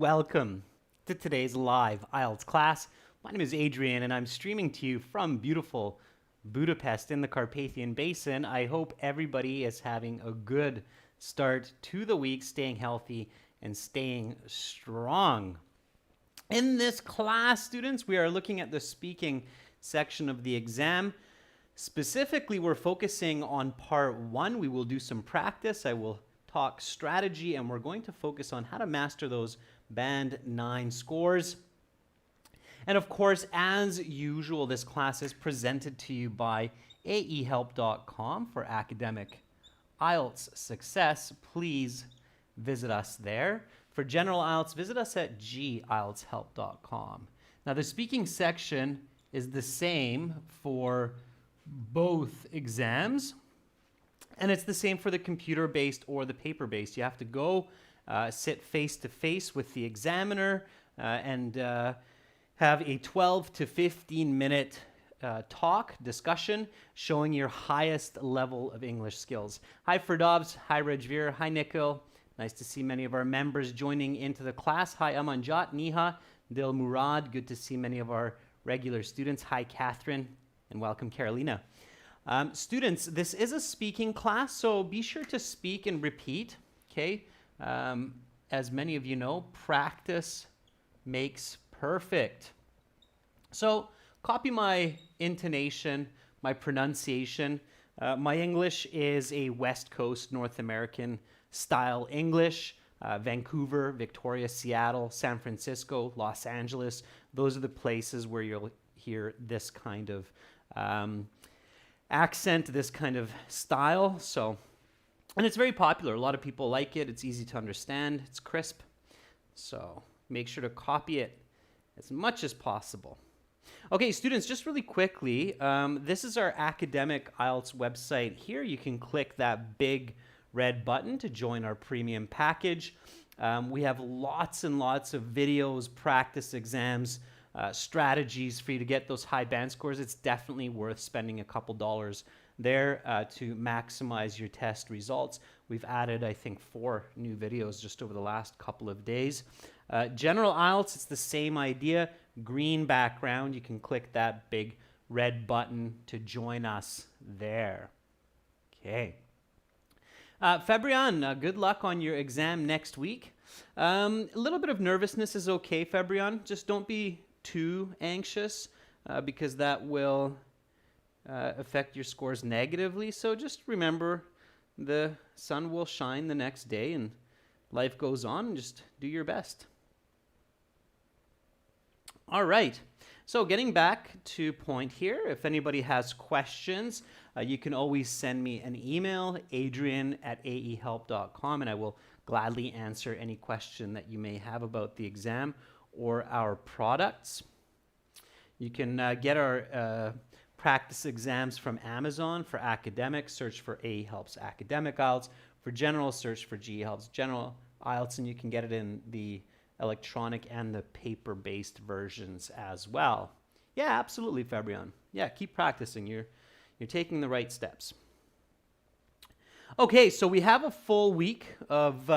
Welcome to today's live IELTS class. My name is Adrian and I'm streaming to you from beautiful Budapest in the Carpathian Basin. I hope everybody is having a good start to the week, staying healthy and staying strong. In this class, students, we are looking at the speaking section of the exam. Specifically, we're focusing on part 1. We will do some practice. I will talk strategy and we're going to focus on how to master those Band 9 scores. And of course, as usual, this class is presented to you by aehelp.com for academic IELTS success. Please visit us there. For general IELTS, visit us at gieltshelp.com. Now, the speaking section is the same for both exams, and it's the same for the computer-based or the paper-based. You have to go sit face-to-face with the examiner and have a 12 to 15-minute discussion showing your highest level of English skills. Hi, Ferdobs. Hi, Rajveer. Hi, Nikhil. Nice to see many of our members joining into the class. Hi, Amanjat, Niha, Dil Murad. Good to see many of our regular students. Hi, Catherine, and welcome, Carolina. Students, this is a speaking class, so be sure to speak and repeat, okay? As many of you know, practice makes perfect. So copy my intonation, my pronunciation. My English is a West Coast North American style English. Vancouver, Victoria, Seattle, San Francisco, Los Angeles. Those are the places where you'll hear this kind of accent, this kind of style. And it's very popular. A lot of people like it. It's easy to understand. It's crisp. So make sure to copy it as much as possible. Okay, students, just really quickly, this is our academic IELTS website here. You can click that big red button to join our premium package. We have lots and lots of videos, practice exams, strategies for you to get those high band scores. It's definitely worth spending a couple dollars there to maximize your test results. We've added, I think, 4 new videos just over the last couple of days. General IELTS, it's the same idea. Green background, you can click that big red button to join us there. Okay. Fabrian, good luck on your exam next week. A little bit of nervousness is okay, Fabrian. Just don't be too anxious because that will affect your scores negatively. So just remember the sun will shine the next day and life goes on, and just do your best. All right. So getting back to point here, if anybody has questions, you can always send me an email, adrian@aehelp.com, and I will gladly answer any question that you may have about the exam or our products. You can get our practice exams from Amazon. For academics, search for AEhelp's Academic IELTS. For general, search for GEhelp's General IELTS, and you can get it in the electronic and the paper-based versions as well. Yeah, absolutely, Fabrian. Yeah, keep practicing. You're taking the right steps. Okay, so we have a full week of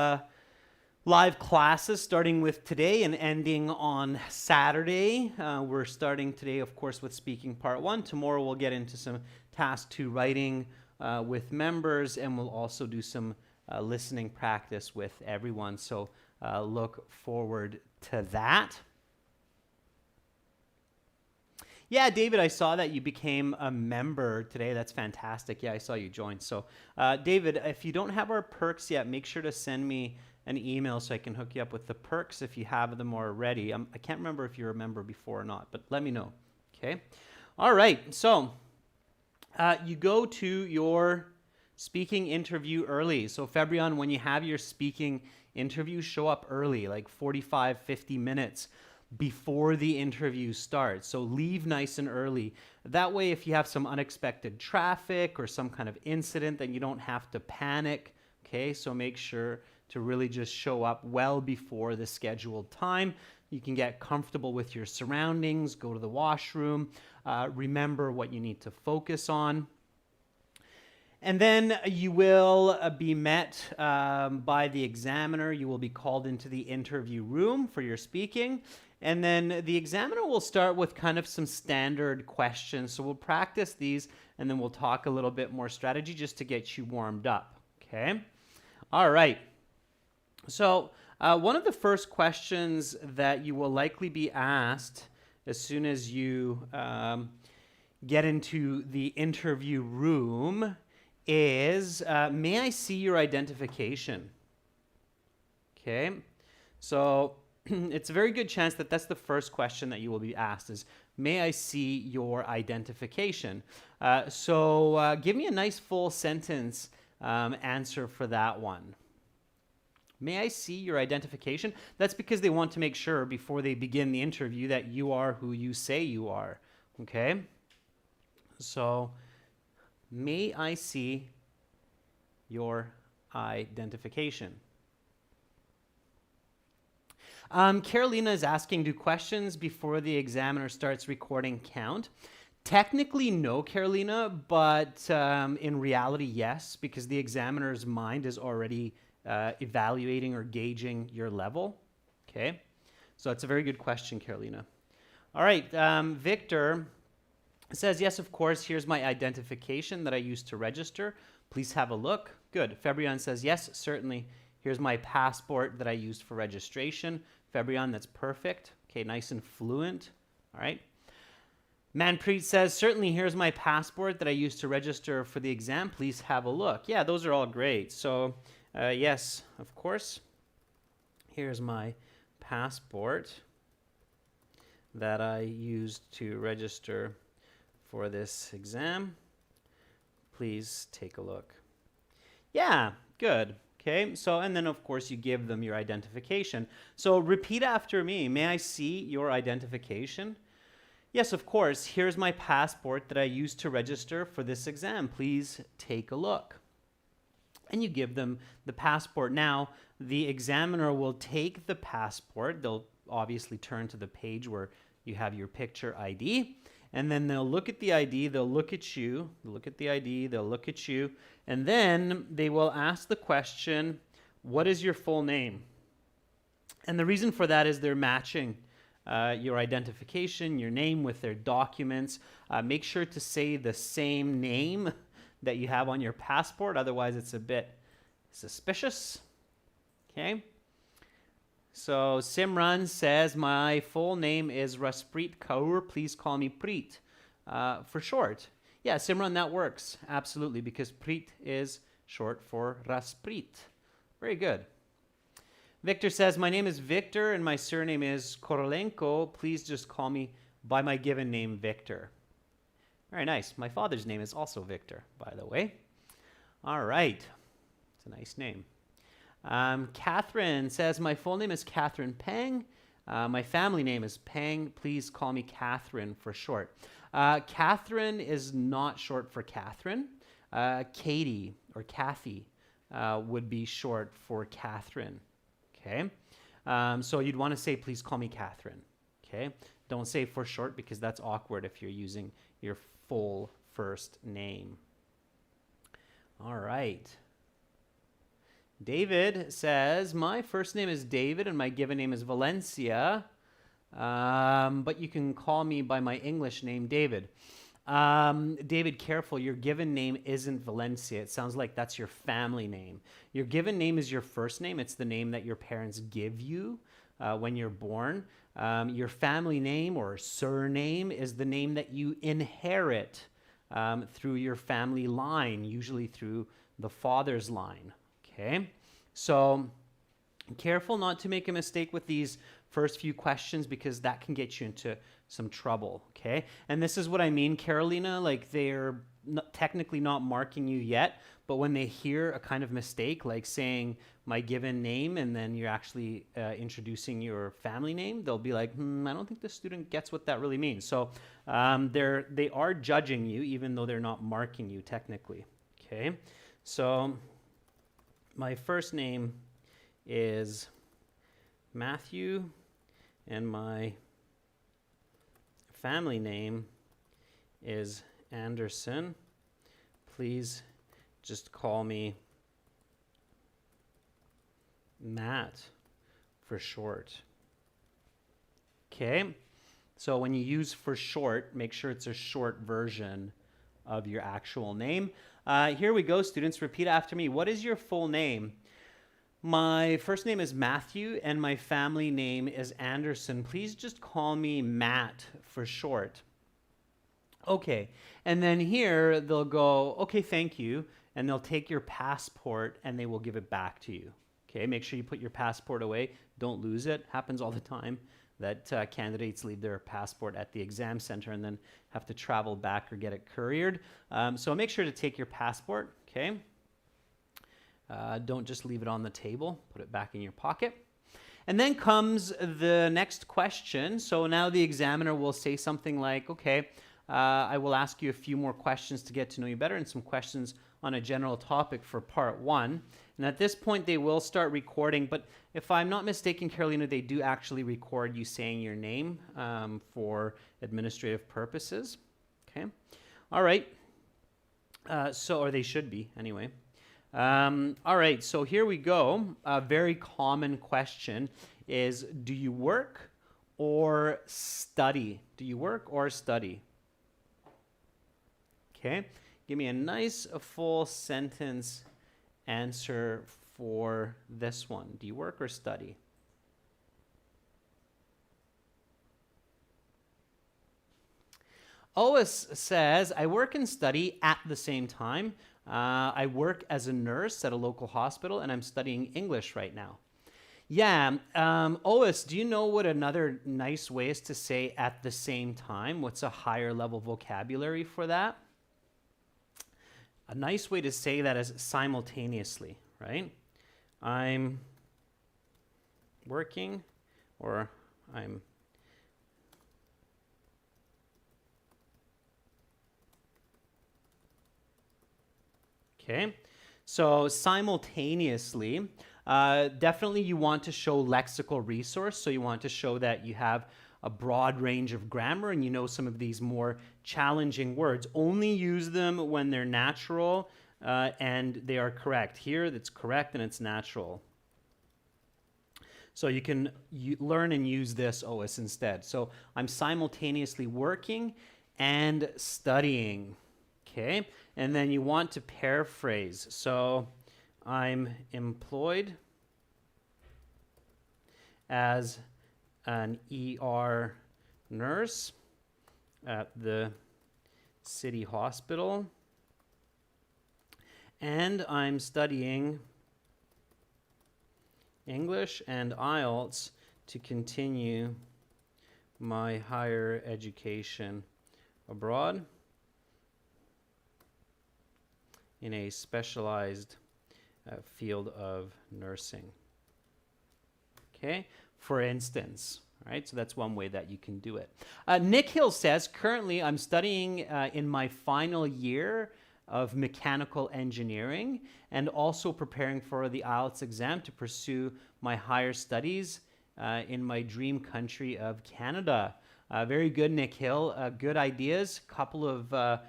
live classes starting with today and ending on Saturday. We're starting today, of course, with speaking part 1. Tomorrow we'll get into some task 2 writing with members, and we'll also do some listening practice with everyone. So look forward to that. Yeah, David, I saw that you became a member today. That's fantastic. Yeah, I saw you join. So, David, if you don't have our perks yet, make sure to send me an email so I can hook you up with the perks if you have them already. I can't remember if you're a member before or not, but let me know. Okay. All right. So, you go to your speaking interview early. So, Fabrian, when you have your speaking interview, show up early, like 45, 50 minutes before the interview starts. So leave nice and early. That way, if you have some unexpected traffic or some kind of incident, then you don't have to panic. Okay, so make sure to really just show up well before the scheduled time. You can get comfortable with your surroundings, go to the washroom, remember what you need to focus on. And then you will be met by the examiner. You will be called into the interview room for your speaking. And then the examiner will start with kind of some standard questions. So we'll practice these, and then we'll talk a little bit more strategy just to get you warmed up. Okay? All right. So one of the first questions that you will likely be asked as soon as you get into the interview room is, may I see your identification? Okay, so it's a very good chance that that's the first question that you will be asked is, may I see your identification? So give me a nice full sentence answer for that one. May I see your identification? That's because they want to make sure before they begin the interview that you are who you say you are. Okay? So, may I see your identification? Carolina is asking, do questions before the examiner starts recording count? Technically, no, Carolina, but in reality, yes, because the examiner's mind is already evaluating or gauging your level. Okay, so that's a very good question, Carolina. All right, Victor says, yes, of course, here's my identification that I used to register. Please have a look. Good. Fabrian says, yes, certainly. Here's my passport that I used for registration. Fabrian, that's perfect. Okay, nice and fluent. All right. Manpreet says, certainly here's my passport that I used to register for the exam. Please have a look. Yeah, those are all great. So, yes, of course. Here's my passport that I used to register for this exam. Please take a look. Yeah, good. Okay, so, and then of course you give them your identification. So repeat after me. May I see your identification? Yes, of course. Here's my passport that I used to register for this exam. Please take a look. And you give them the passport. Now, the examiner will take the passport. They'll obviously turn to the page where you have your picture ID. And then they'll look at the ID, they'll look at you, look at the ID, they'll look at you, and then they will ask the question, what is your full name? And the reason for that is they're matching your identification, your name with their documents. Make sure to say the same name that you have on your passport, otherwise it's a bit suspicious. Okay? So Simran says, my full name is Raspreet Kaur. Please call me Preet for short. Yeah, Simran, that works. Absolutely, because Preet is short for Raspreet. Very good. Victor says, my name is Victor and my surname is Korolenko. Please just call me by my given name, Victor. Very nice. My father's name is also Victor, by the way. All right. It's a nice name. Catherine says, my full name is Catherine Pang. My family name is Pang. Please call me Catherine for short. Catherine is not short for Catherine. Katie or Kathy would be short for Catherine. Okay. So you'd want to say, please call me Catherine. Okay. Don't say for short because that's awkward if you're using your full first name. All right. David says, my first name is David and my given name is Valencia, but you can call me by my English name, David. David, careful, your given name isn't Valencia. It sounds like that's your family name. Your given name is your first name. It's the name that your parents give you when you're born. Your family name or surname is the name that you inherit through your family line, usually through the father's line. Okay, so careful not to make a mistake with these first few questions because that can get you into some trouble, okay? And this is what I mean, Carolina, like they're technically not marking you yet, but when they hear a kind of mistake, like saying my given name and then you're actually introducing your family name, they'll be like, I don't think the student gets what that really means. So they are judging you even though they're not marking you technically, okay? So my first name is Matthew, and my family name is Anderson. Please just call me Matt for short. Okay, so when you use for short, make sure it's a short version of your actual name. Here we go, students. Repeat after me. What is your full name? My first name is Matthew and my family name is Anderson. Please just call me Matt for short. Okay, and then here they'll go, okay, thank you, and they'll take your passport and they will give it back to you. Okay, make sure you put your passport away. Don't lose it. Happens all the time that candidates leave their passport at the exam center and then have to travel back or get it couriered. So make sure to take your passport, okay? Don't just leave it on the table. Put it back in your pocket. And then comes the next question. So now the examiner will say something like, okay, I will ask you a few more questions to get to know you better and some questions on a general topic for part one. And at this point, they will start recording. But if I'm not mistaken, Carolina, they do actually record you saying your name for administrative purposes. Okay. All right. Or they should be anyway. All right. So here we go. A very common question is, do you work or study? Do you work or study? Okay. Give me a nice, full sentence answer for this one. Do you work or study? Ois says, I work and study at the same time. I work as a nurse at a local hospital and I'm studying English right now. Yeah, Ois, do you know what another nice way is to say at the same time? What's a higher level vocabulary for that? A nice way to say that is simultaneously, right? I'm working or I'm okay. So simultaneously, definitely you want to show lexical resource. So you want to show that you have a broad range of grammar and you know some of these more challenging words. Only use them when they're natural and they are correct. Here, that's correct and it's natural. So you can learn and use this OS instead. So I'm simultaneously working and studying. Okay, and then you want to paraphrase. So I'm employed as an ER nurse at the city hospital, and I'm studying English and IELTS to continue my higher education abroad in a specialized field of nursing. Okay, for instance, right? So that's one way that you can do it. Nick Hill says, currently I'm studying in my final year of mechanical engineering and also preparing for the IELTS exam to pursue my higher studies in my dream country of Canada. Very good, Nick Hill. Good ideas. Couple of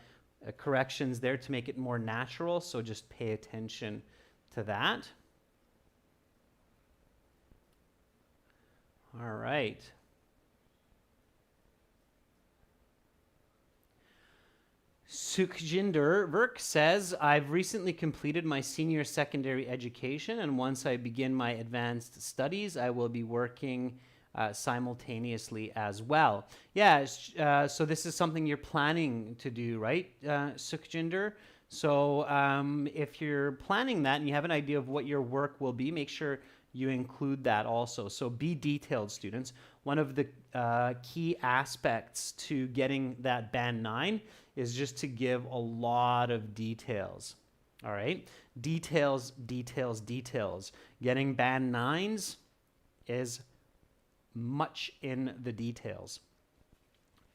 corrections there to make it more natural, so just pay attention to that. All right. Sukhjinder Virk says, I've recently completed my senior secondary education, and once I begin my advanced studies, I will be working simultaneously as well. Yeah, so this is something you're planning to do, right, Sukhjinder? So if you're planning that and you have an idea of what your work will be, make sure you include that also. So be detailed, students. One of the key aspects to getting that band 9 is just to give a lot of details. All right? Details, details, details. Getting band 9s is much in the details.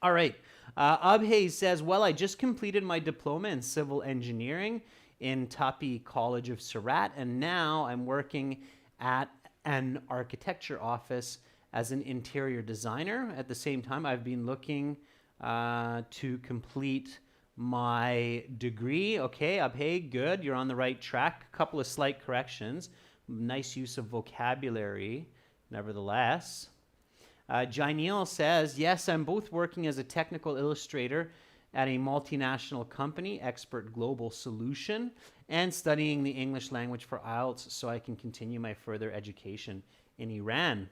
All right. Abhay says, well, I just completed my diploma in civil engineering in Tapi College of Surat, and now I'm working at an architecture office as an interior designer. At the same time, I've been looking to complete my degree. Okay, abhe, good. You're on the right track. A couple of slight corrections. Nice use of vocabulary, nevertheless. Jainil says, yes, I'm both working as a technical illustrator at a multinational company, Expert Global Solution, and studying the English language for IELTS so I can continue my further education in Iran.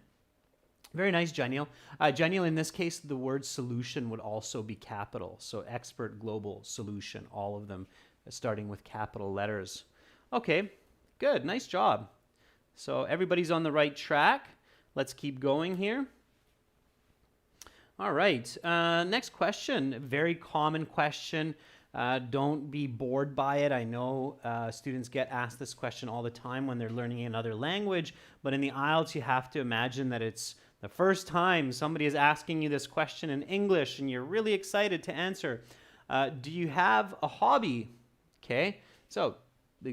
Very nice, Jainil. Jainil, in this case, the word solution would also be capital. So Expert Global Solution, all of them starting with capital letters. Okay, good. Nice job. So everybody's on the right track. Let's keep going here. All right, next question, very common question. Don't be bored by it. I know students get asked this question all the time when they're learning another language, but in the IELTS you have to imagine that it's the first time somebody is asking you this question in English and you're really excited to answer. Do you have a hobby? Okay, so the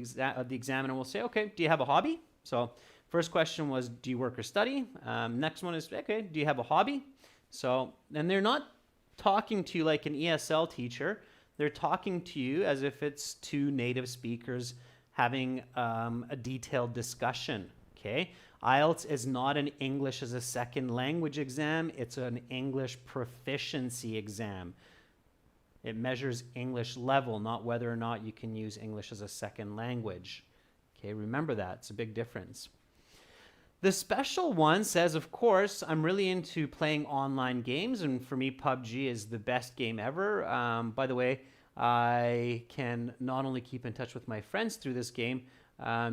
examiner will say, okay, do you have a hobby? So first question was, do you work or study? Next one is, okay, do you have a hobby? So, and they're not talking to you like an ESL teacher. They're talking to you as if it's two native speakers having a detailed discussion, okay? IELTS is not an English as a second language exam. It's an English proficiency exam. It measures English level, not whether or not you can use English as a second language. Okay, remember that. It's a big difference. The special one says, of course, I'm really into playing online games, and for me, PUBG is the best game ever. By the way, I can not only keep in touch with my friends through this game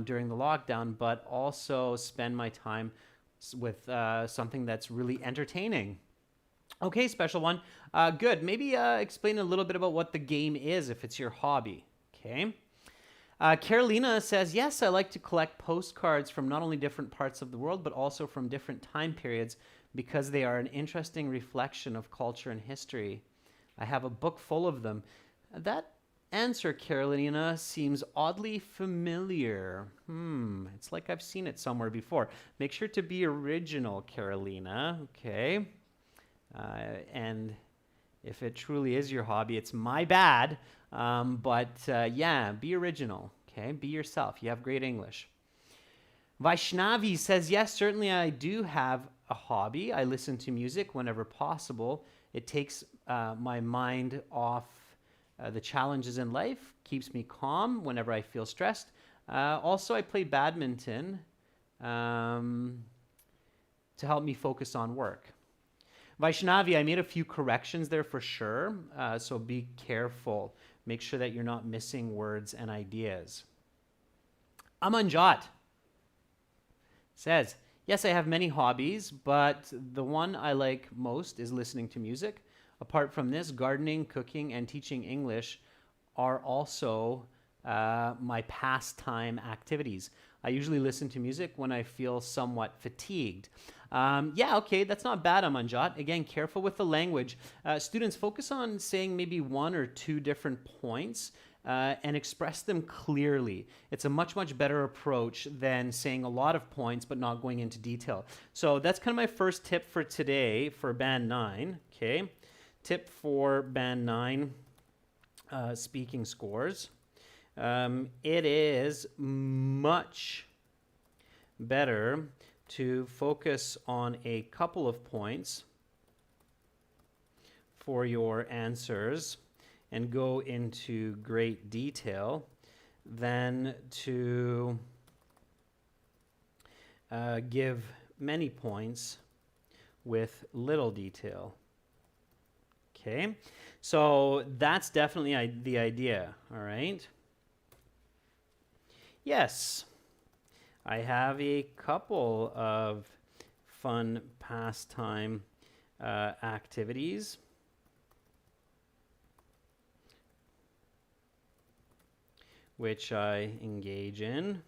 during the lockdown, but also spend my time with something that's really entertaining. Okay, special one. Good. Maybe explain a little bit about what the game is if it's your hobby. Okay. Carolina says, yes, I like to collect postcards from not only different parts of the world, but also from different time periods because they are an interesting reflection of culture and history. I have a book full of them. That answer, Carolina, seems oddly familiar. It's like I've seen it somewhere before. Make sure to be original, Carolina. Okay. And if it truly is your hobby, it's my bad. Yeah, be original, okay? Be yourself. You have great English. Vaishnavi says, yes, certainly I do have a hobby. I listen to music whenever possible. It takes my mind off the challenges in life, keeps me calm whenever I feel stressed. Also, I play badminton to help me focus on work. Vaishnavi, I made a few corrections there for sure, so be careful. Make sure that you're not missing words and ideas. Amanjot says, yes, I have many hobbies, but the one I like most is listening to music. Apart from this, gardening, cooking, and teaching English are also my pastime activities. I usually listen to music when I feel somewhat fatigued. Yeah, okay, that's not bad, Amanjot. Again, careful with the language. Students, focus on saying maybe one or two different points and express them clearly. It's a much, much better approach than saying a lot of points but not going into detail. So that's kind of my first tip for today for Band 9, okay? Tip for Band 9 speaking scores. It is much better to focus on a couple of points for your answers and go into great detail than to give many points with little detail. Okay, so that's definitely the idea, all right? Yes, I have a couple of fun pastime activities. Which I engage in.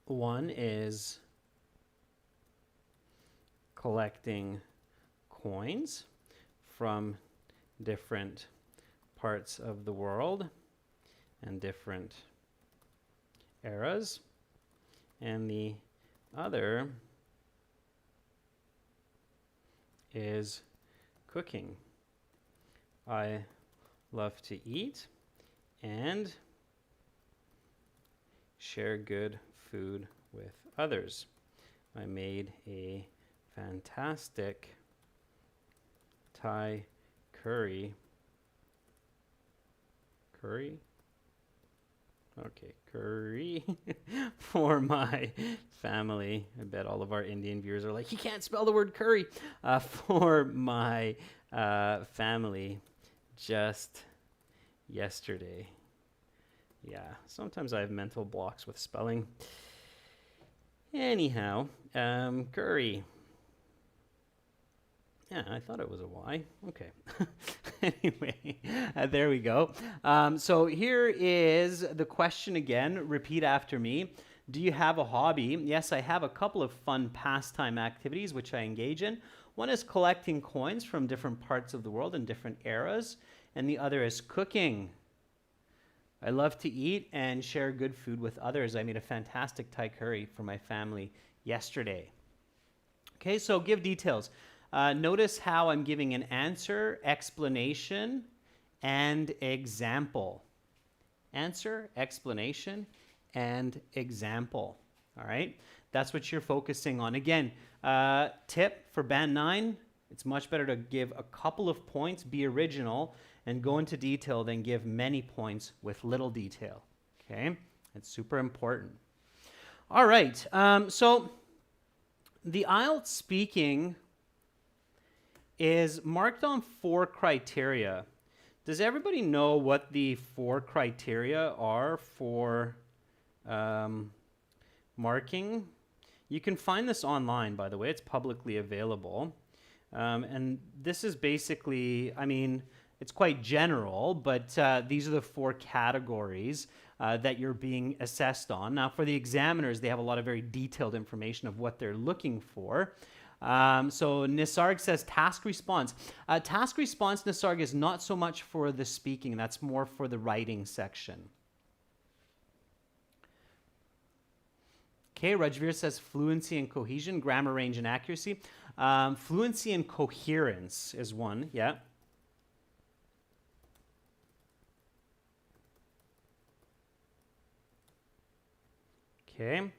One is collecting coins from different parts of the world and different eras, and the other is cooking I love to eat and share good food with others. I made a fantastic Thai curry. Curry for my family. I bet all of our Indian viewers are like, he can't spell the word curry. For my family just yesterday. Yeah, sometimes I have mental blocks with spelling. Anyhow, curry. Yeah, I thought it was a Y. Okay. Anyway, there we go. So here is the question again. Repeat after me. Do you have a hobby? Yes, I have a couple of fun pastime activities which I engage in. One is collecting coins from different parts of the world in different eras, and the other is cooking. I love to eat and share good food with others. I made a fantastic Thai curry for my family yesterday. Okay, so give details. Notice how I'm giving an answer, explanation, and example. Answer, explanation, and example. All right, that's what you're focusing on. Again, tip for Band 9, it's much better to give a couple of points, be original, and go into detail than give many points with little detail. Okay, it's super important. All right, so the IELTS speaking is marked on 4 criteria. Does everybody know what the 4 criteria are for marking? You can find this online, by the way. It's publicly available. And this is basically, I mean, it's quite general, but these are the 4 categories that you're being assessed on. Now, for the examiners, they have a lot of very detailed information of what they're looking for. So Nisarg says task response. Task response, Nisarg, is not so much for the speaking. That's more for the writing section. Okay, Rajveer says fluency and cohesion, grammar, range, and accuracy. Fluency and coherence is one, yeah. Okay, let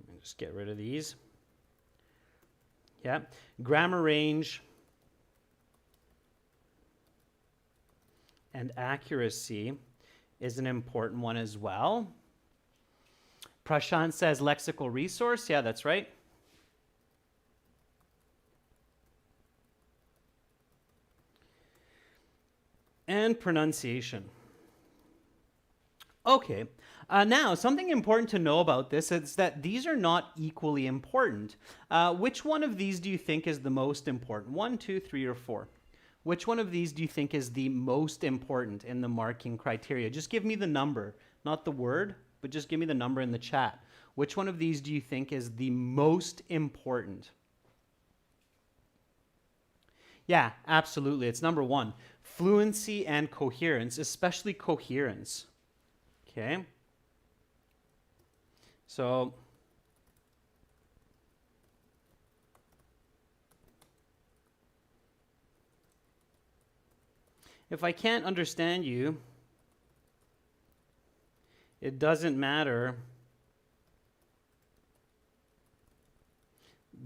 me just get rid of these. Yeah, grammar, range, and accuracy is an important one as well. Prashant says lexical resource. Yeah, that's right. And pronunciation. Okay. Now, something important to know about this is that these are not equally important. Which one of these do you think is the most important? 1, 2, 3, or 4? Which one of these do you think is the most important in the marking criteria? Just give me the number, not the word, but just give me the number in the chat. Which one of these do you think is the most important? Yeah, absolutely. It's number 1. Fluency and coherence, especially coherence. Okay. So if I can't understand you, it doesn't matter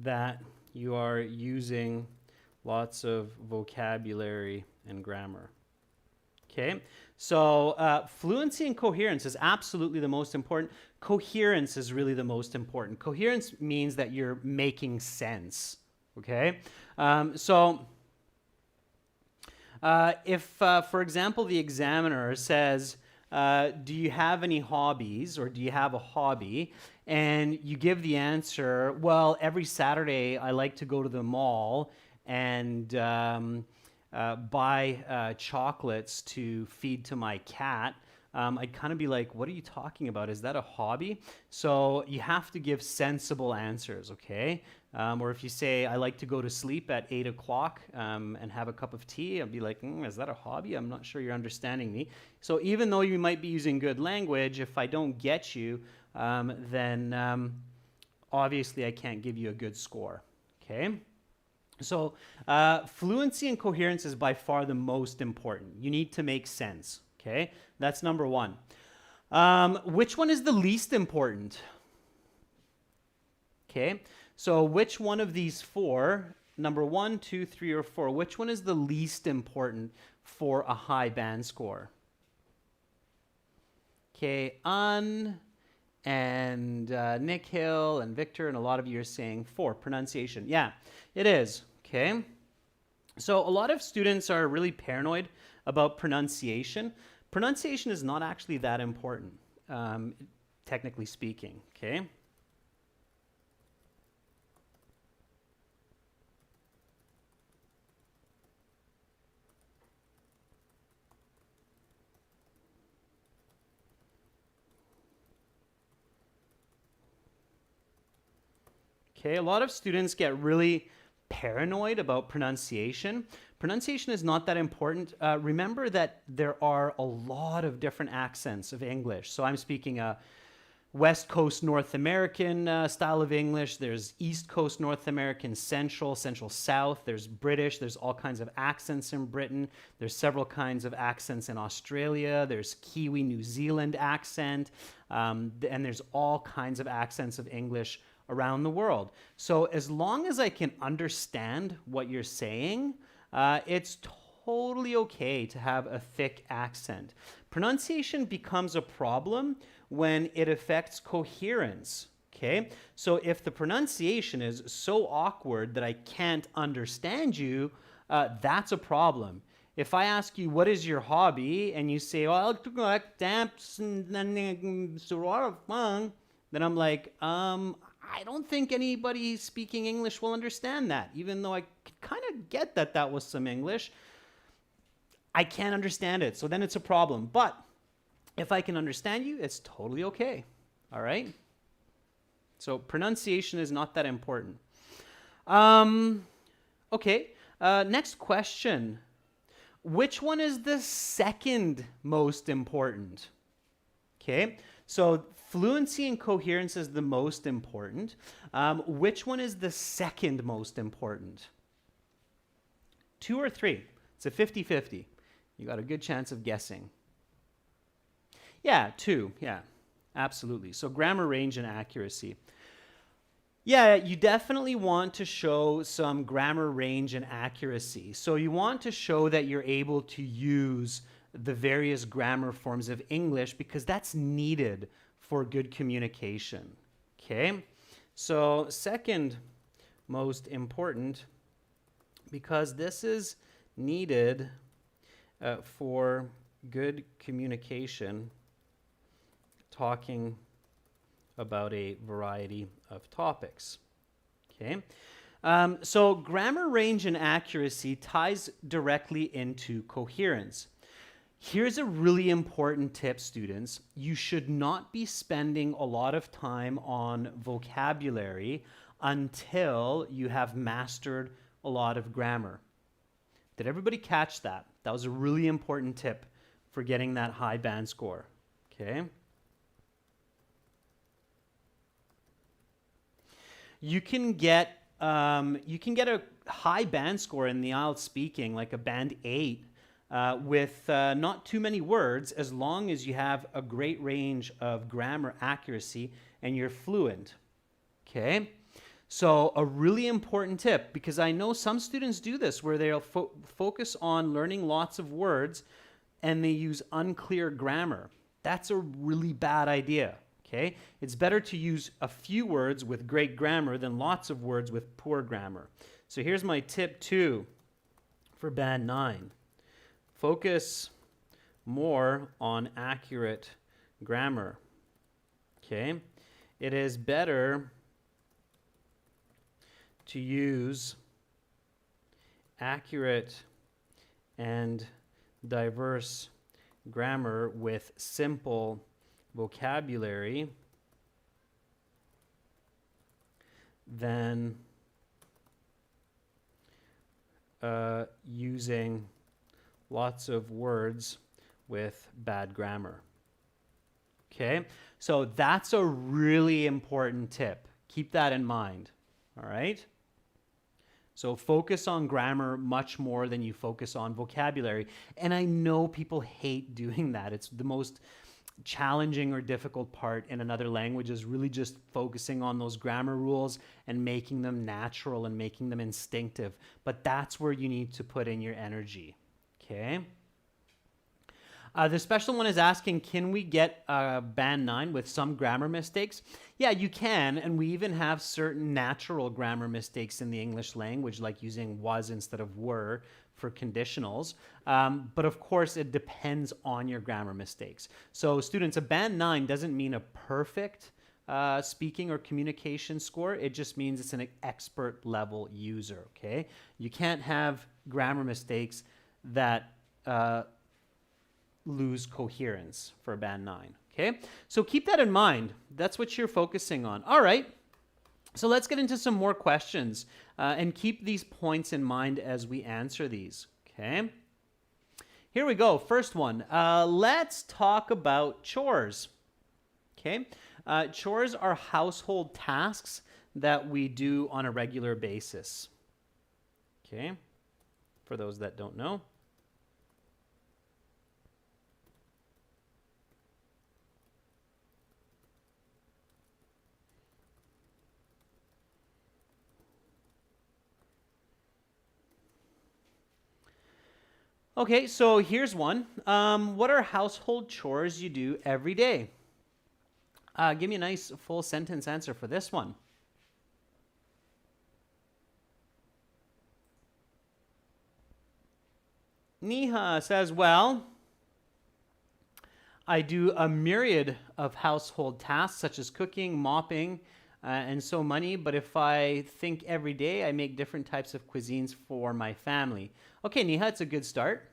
that you are using lots of vocabulary and grammar. Okay, so fluency and coherence is absolutely the most important. Coherence is really the most important. Coherence means that you're making sense. Okay, if, for example, the examiner says, do you have any hobbies, or do you have a hobby? And you give the answer, well, every Saturday I like to go to the mall and buy chocolates to feed to my cat. I'd kind of be like, what are you talking about? Is that a hobby? So you have to give sensible answers, okay? Or if you say, I like to go to sleep at 8 o'clock and have a cup of tea, I'd be like, is that a hobby? I'm not sure you're understanding me. So even though you might be using good language, if I don't get you, then obviously I can't give you a good score, okay? So, fluency and coherence is by far the most important. You need to make sense. Okay, that's number one. Which one is the least important? Okay, so which one of these four, number one, two, three, or four, which one is the least important for a high band score? Okay, and Nick Hill and Victor and a lot of you are saying four, pronunciation. Yeah, it is. Okay, so a lot of students are really paranoid about pronunciation. Pronunciation is not actually that important, technically speaking. Okay. Okay, a lot of students get really paranoid about pronunciation. Pronunciation is not that important. Remember that there are a lot of different accents of English. So I'm speaking a West Coast North American style of English. There's East Coast North American, Central South. There's British. There's all kinds of accents in Britain. There's several kinds of accents in Australia. There's Kiwi, New Zealand accent. And there's all kinds of accents of English around the world. So as long as I can understand what you're saying, it's totally okay to have a thick accent. Pronunciation becomes a problem when it affects coherence. Okay, so if the pronunciation is so awkward that I can't understand you, that's a problem. If I ask you, what is your hobby? And you say, well, I like dance and then I'm like, I don't think anybody speaking English will understand that, even though I kind of get that that was some English. I can't understand it, so then it's a problem. But if I can understand you, it's totally okay. All right? So pronunciation is not that important. Okay, next question. Which one is the second most important? Okay, so fluency and coherence is the most important. Which one is the second most important? 2 or 3? It's a 50-50. You got a good chance of guessing. Yeah, 2. Yeah, absolutely. So grammar range and accuracy. Yeah, you definitely want to show some grammar range and accuracy. So you want to show that you're able to use the various grammar forms of English because that's needed for good communication. Okay? So second most important, because this is needed for good communication, talking about a variety of topics. Okay? So grammar range and accuracy ties directly into coherence. Here's a really important tip, students. You should not be spending a lot of time on vocabulary until you have mastered a lot of grammar. Did everybody catch that? That was a really important tip for getting that high band score. Okay? You can get a high band score in the IELTS speaking, like a band 8, with not too many words, as long as you have a great range of grammar accuracy and you're fluent. Okay? So a really important tip, because I know some students do this where they'll focus on learning lots of words and they use unclear grammar. That's a really bad idea. Okay? It's better to use a few words with great grammar than lots of words with poor grammar. So here's my tip 2 for band 9. Focus more on accurate grammar. Okay? It is better to use accurate and diverse grammar with simple vocabulary than using lots of words with bad grammar. Okay, so that's a really important tip. Keep that in mind. All right. So focus on grammar much more than you focus on vocabulary. And I know people hate doing that. It's the most challenging or difficult part in another language, is really just focusing on those grammar rules and making them natural and making them instinctive. But that's where you need to put in your energy. Okay? The special one is asking, can we get band 9 with some grammar mistakes? Yeah, you can, and we even have certain natural grammar mistakes in the English language, like using was instead of were for conditionals. But of course, it depends on your grammar mistakes. So students, a band 9 doesn't mean a perfect speaking or communication score. It just means it's an expert level user, okay? You can't have grammar mistakes that lose coherence for a band 9, okay? So keep that in mind. That's what you're focusing on. All right, so let's get into some more questions and keep these points in mind as we answer these, okay? Here we go. First one. Let's talk about chores, okay? Chores are household tasks that we do on a regular basis, okay? For those that don't know. Okay, so here's one. What are household chores you do every day? Give me a nice full sentence answer for this one. Neha says, well, I do a myriad of household tasks such as cooking, mopping, and so many, but if I think every day, I make different types of cuisines for my family. Okay, Neha, it's a good start.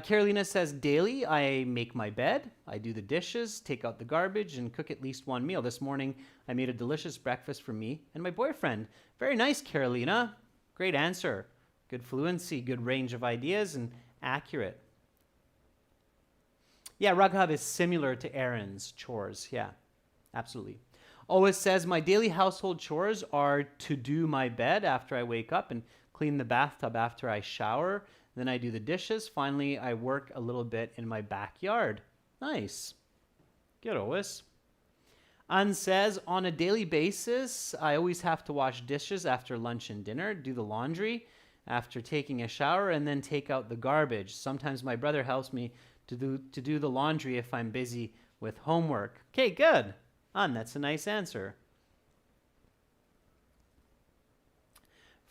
Carolina says, daily, I make my bed, I do the dishes, take out the garbage, and cook at least one meal. This morning, I made a delicious breakfast for me and my boyfriend. Very nice, Carolina. Great answer. Good fluency, good range of ideas, and accurate. Yeah, Raghav is similar to Aaron's chores. Yeah, absolutely. Always says, my daily household chores are to do my bed after I wake up and clean the bathtub after I shower. Then I do the dishes. Finally, I work a little bit in my backyard. Nice. Good, Ois. An says, on a daily basis, I always have to wash dishes after lunch and dinner, do the laundry after taking a shower, and then take out the garbage. Sometimes my brother helps me to do the laundry if I'm busy with homework. Okay, good. An, that's a nice answer.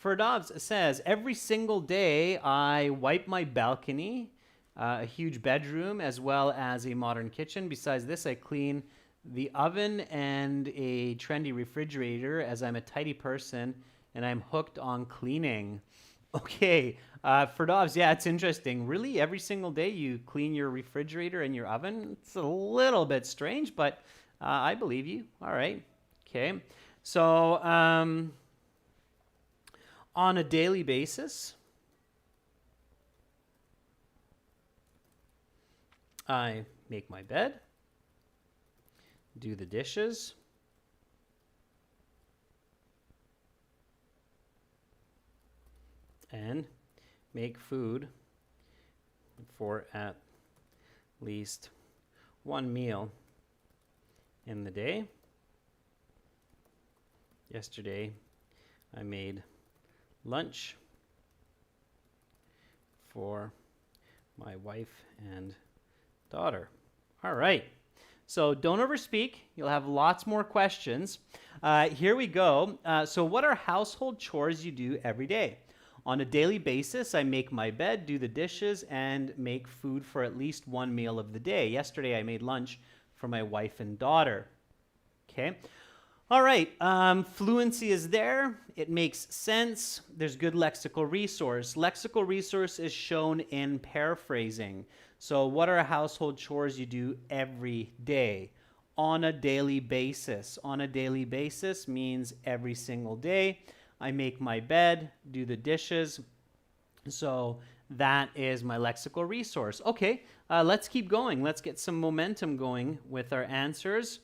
Ferdovs says, every single day I wipe my balcony, a huge bedroom, as well as a modern kitchen. Besides this, I clean the oven and a trendy refrigerator, as I'm a tidy person and I'm hooked on cleaning. Okay, Ferdovs, yeah, it's interesting. Really, every single day you clean your refrigerator and your oven? It's a little bit strange, but I believe you. All right. Okay. So on a daily basis, I make my bed, do the dishes, and make food for at least one meal in the day. Yesterday, I made lunch for my wife and daughter. All right. So don't overspeak. You'll have lots more questions. Here we go. So what are household chores you do every day? On a daily basis, I make my bed, do the dishes, and make food for at least one meal of the day. Yesterday, I made lunch for my wife and daughter. Okay. All right. Fluency is there. It makes sense. There's good lexical resource. Lexical resource is shown in paraphrasing. So what are household chores you do every day? On a daily basis. On a daily basis means every single day. I make my bed, do the dishes. So that is my lexical resource. Okay, let's keep going. Let's get some momentum going with our answers.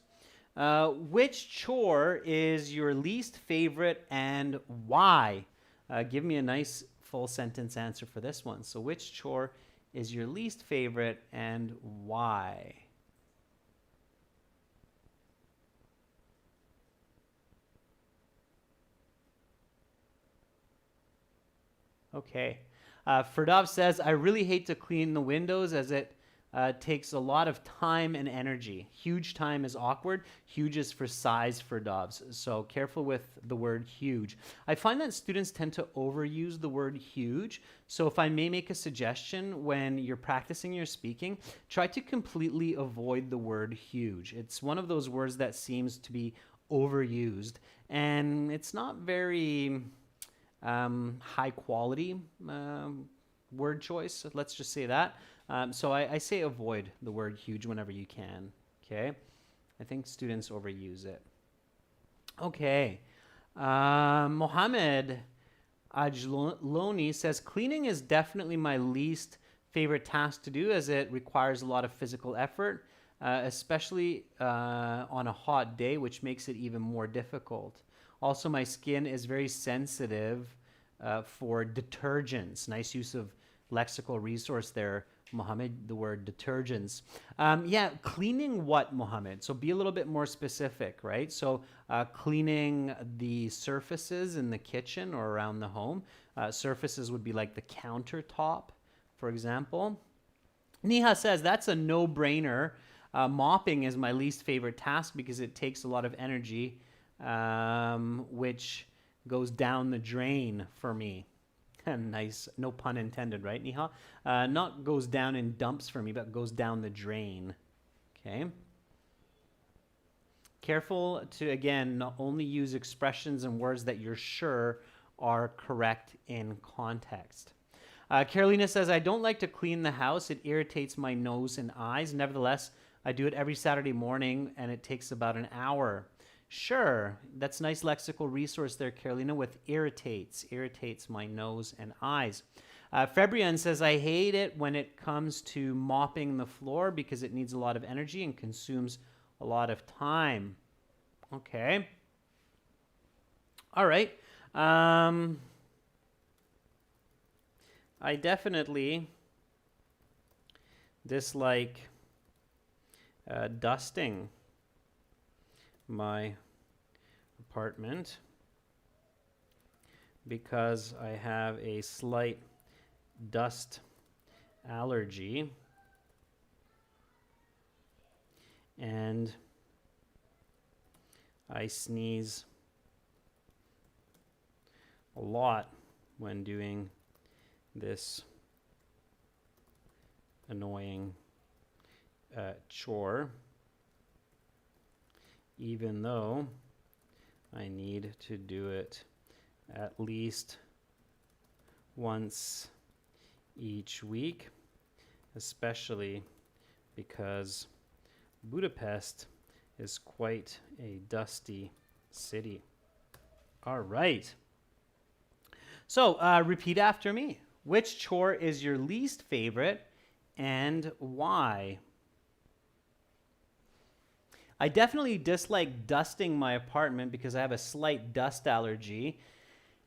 Which chore is your least favorite and why? give me a nice full sentence answer for this one. So which chore is your least favorite and why? Okay. Ferdov says, I really hate to clean the windows as it takes a lot of time and energy. Huge time is awkward. Huge is for size for Dobbs. So careful with the word huge. I find that students tend to overuse the word huge. So if I may make a suggestion, when you're practicing your speaking, try to completely avoid the word huge. It's one of those words that seems to be overused, and it's not very high quality word choice. Let's just say that. So I say avoid the word huge whenever you can. Okay. I think students overuse it. Okay. Mohammed Ajloni says, cleaning is definitely my least favorite task to do as it requires a lot of physical effort, especially on a hot day, which makes it even more difficult. Also, my skin is very sensitive for detergents. Nice use of lexical resource there, Mohammed, the word detergents. Yeah, cleaning what, Mohammed? So be a little bit more specific, right? So cleaning the surfaces in the kitchen or around the home. Surfaces would be like the countertop, for example. Neha says, that's a no-brainer. Mopping is my least favorite task because it takes a lot of energy, which goes down the drain for me. Nice, no pun intended, right, Neha? Not goes down in dumps for me, but goes down the drain. Okay. Careful to, again, not only use expressions and words that you're sure are correct in context. Carolina says, I don't like to clean the house. It irritates my nose and eyes. Nevertheless, I do it every Saturday morning, and it takes about an hour. Sure, that's a nice lexical resource there, Carolina, with irritates. Irritates my nose and eyes. Fabrian says, I hate it when it comes to mopping the floor because it needs a lot of energy and consumes a lot of time. Okay. All right. I definitely dislike dusting my apartment because I have a slight dust allergy, and I sneeze a lot when doing this annoying chore, even though I need to do it at least once each week, especially because Budapest is quite a dusty city. All right. So repeat after me. Which chore is your least favorite and why? I definitely dislike dusting my apartment because I have a slight dust allergy,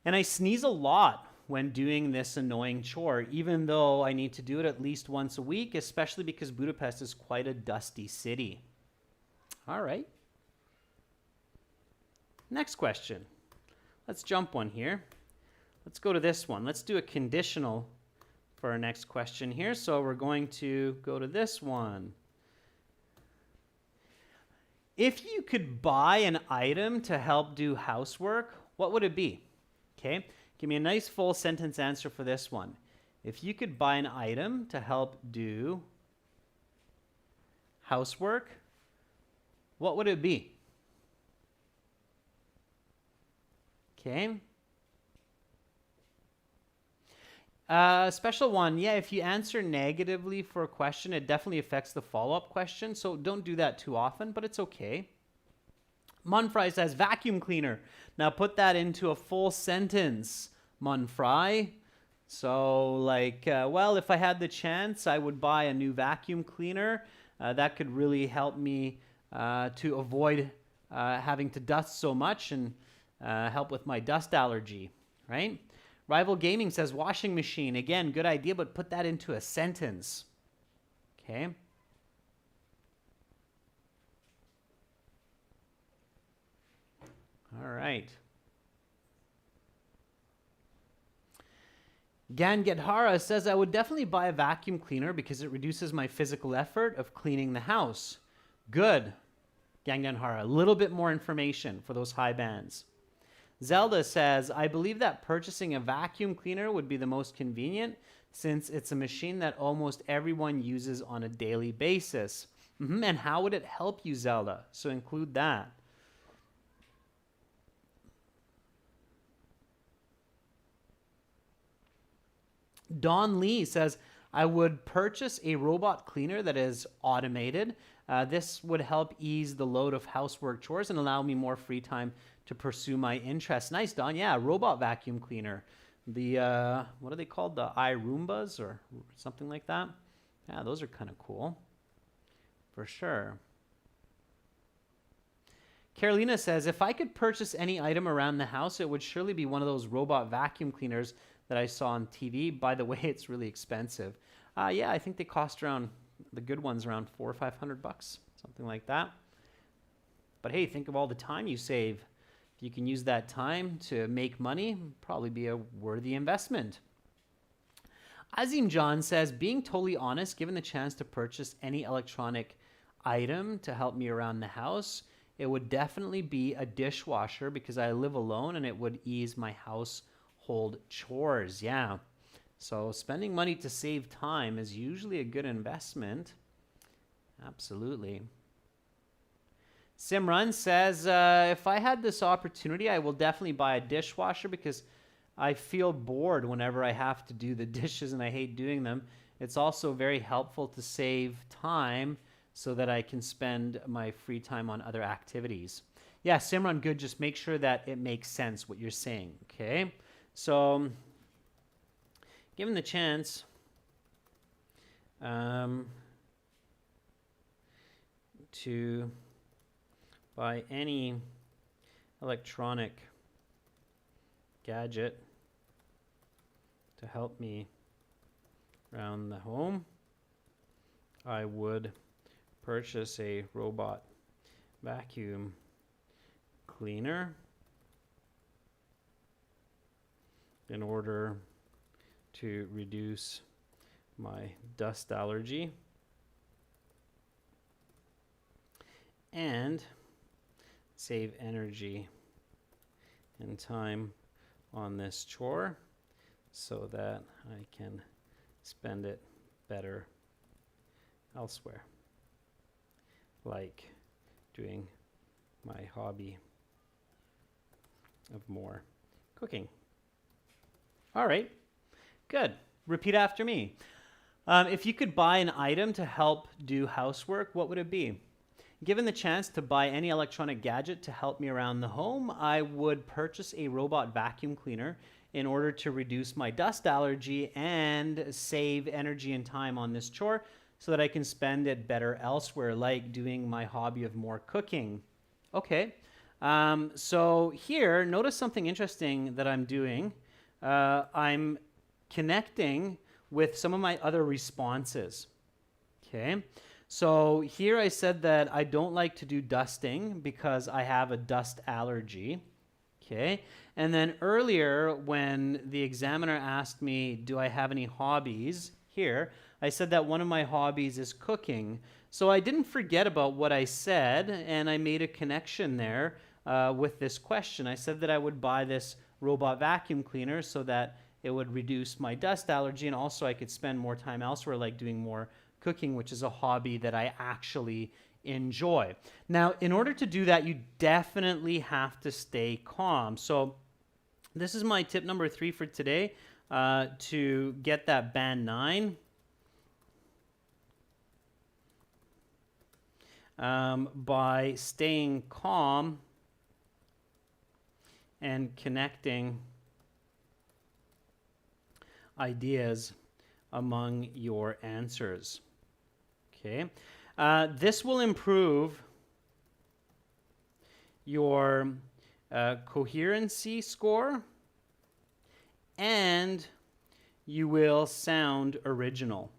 and I sneeze a lot when doing this annoying chore, even though I need to do it at least once a week, especially because Budapest is quite a dusty city. All right. Next question. Let's jump one here. Let's go to this one. Let's do a conditional for our next question here. So we're going to go to this one. If you could buy an item to help do housework, what would it be? Okay, give me a nice full sentence answer for this one. If you could buy an item to help do housework, what would it be? Okay. Special one, yeah, if you answer negatively for a question, it definitely affects the follow-up question, so don't do that too often, but it's okay. Munfry says vacuum cleaner. Now put that into a full sentence, Munfry. So like, well, if I had the chance, I would buy a new vacuum cleaner. That could really help me to avoid having to dust so much and help with my dust allergy, right? Rival Gaming says washing machine. Again, good idea, but put that into a sentence. Okay. All right. Gangadhara says, I would definitely buy a vacuum cleaner because it reduces my physical effort of cleaning the house. Good. Gangadhara, a little bit more information for those high bands. Zelda says, I believe that purchasing a vacuum cleaner would be the most convenient since it's a machine that almost everyone uses on a daily basis. And how would it help you, Zelda? So include that. Don Lee says, I would purchase a robot cleaner that is automated. This would help ease the load of housework chores and allow me more free time to pursue my interests. Nice, Don. Yeah, robot vacuum cleaner. The, what are they called? The iRoombas or something like that? Yeah, those are kind of cool. For sure. Carolina says, if I could purchase any item around the house, it would surely be one of those robot vacuum cleaners that I saw on TV. By the way, it's really expensive. Yeah, I think they cost around, the good ones around $400 or $500, something like that. But hey, think of all the time you save. If you can use that time to make money, probably be a worthy investment. Azim John says, being totally honest, given the chance to purchase any electronic item to help me around the house, it would definitely be a dishwasher because I live alone and it would ease my household chores. Yeah. So spending money to save time is usually a good investment. Absolutely. Simran says, if I had this opportunity, I will definitely buy a dishwasher because I feel bored whenever I have to do the dishes and I hate doing them. It's also very helpful to save time so that I can spend my free time on other activities. Yeah, Simran, good. Just make sure that it makes sense what you're saying, okay? So, given the chance, to buy any electronic gadget to help me around the home, I would purchase a robot vacuum cleaner in order to reduce my dust allergy and save energy and time on this chore so that I can spend it better elsewhere, like doing my hobby of more cooking. All right, good. Repeat after me. If you could buy an item to help do housework, what would it be? Given the chance to buy any electronic gadget to help me around the home, I would purchase a robot vacuum cleaner in order to reduce my dust allergy and save energy and time on this chore so that I can spend it better elsewhere, like doing my hobby of more cooking. Okay, so here, notice something interesting that I'm doing. I'm connecting with some of my other responses. Okay. So here I said that I don't like to do dusting because I have a dust allergy. Okay. And then earlier when the examiner asked me, do I have any hobbies? Here, I said that one of my hobbies is cooking. So I didn't forget about what I said and I made a connection there with this question. I said that I would buy this robot vacuum cleaner so that it would reduce my dust allergy and also I could spend more time elsewhere, like doing more cooking, which is a hobby that I actually enjoy. Now, in order to do that, you definitely have to stay calm. So this is my tip number 3 for today, to get that band 9. By staying calm and connecting ideas among your answers. Okay, this will improve your coherency score, and and you will sound original.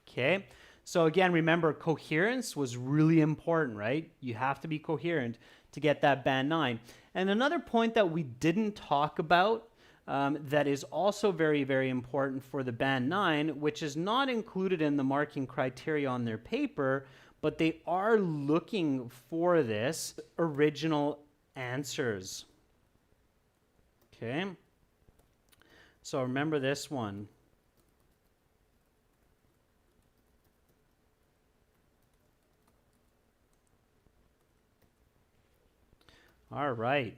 Okay, so again, remember coherence was really important, right? You have to be coherent to get that band 9. And another point that we didn't talk about that is also very, very important for the band 9, which is not included in the marking criteria on their paper, but they are looking for this original answers. Okay, so remember this one. All right.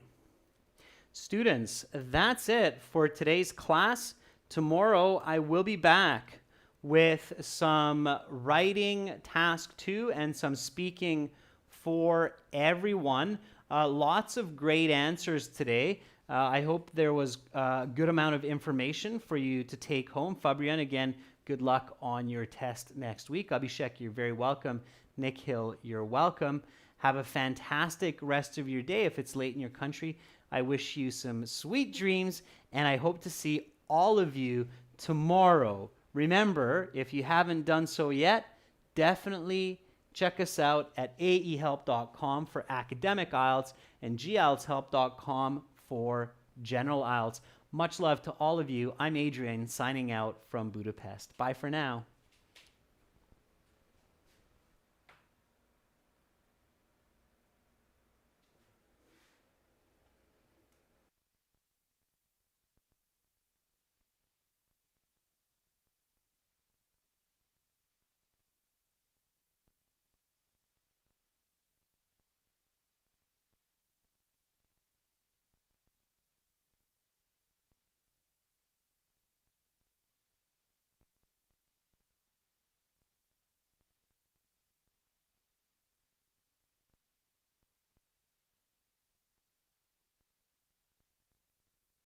Students, that's it for today's class. Tomorrow I will be back with some writing task 2 and some speaking for everyone. Lots of great answers today. I hope there was a good amount of information for you to take home. Fabienne, again, good luck on your test next week. Abhishek, you're very welcome. Nick Hill, you're welcome. Have a fantastic rest of your day. If it's late in your country, I wish you some sweet dreams, and I hope to see all of you tomorrow. Remember, if you haven't done so yet, definitely check us out at aehelp.com for academic IELTS and gieltshelp.com for general IELTS. Much love to all of you. I'm Adrian, signing out from Budapest. Bye for now.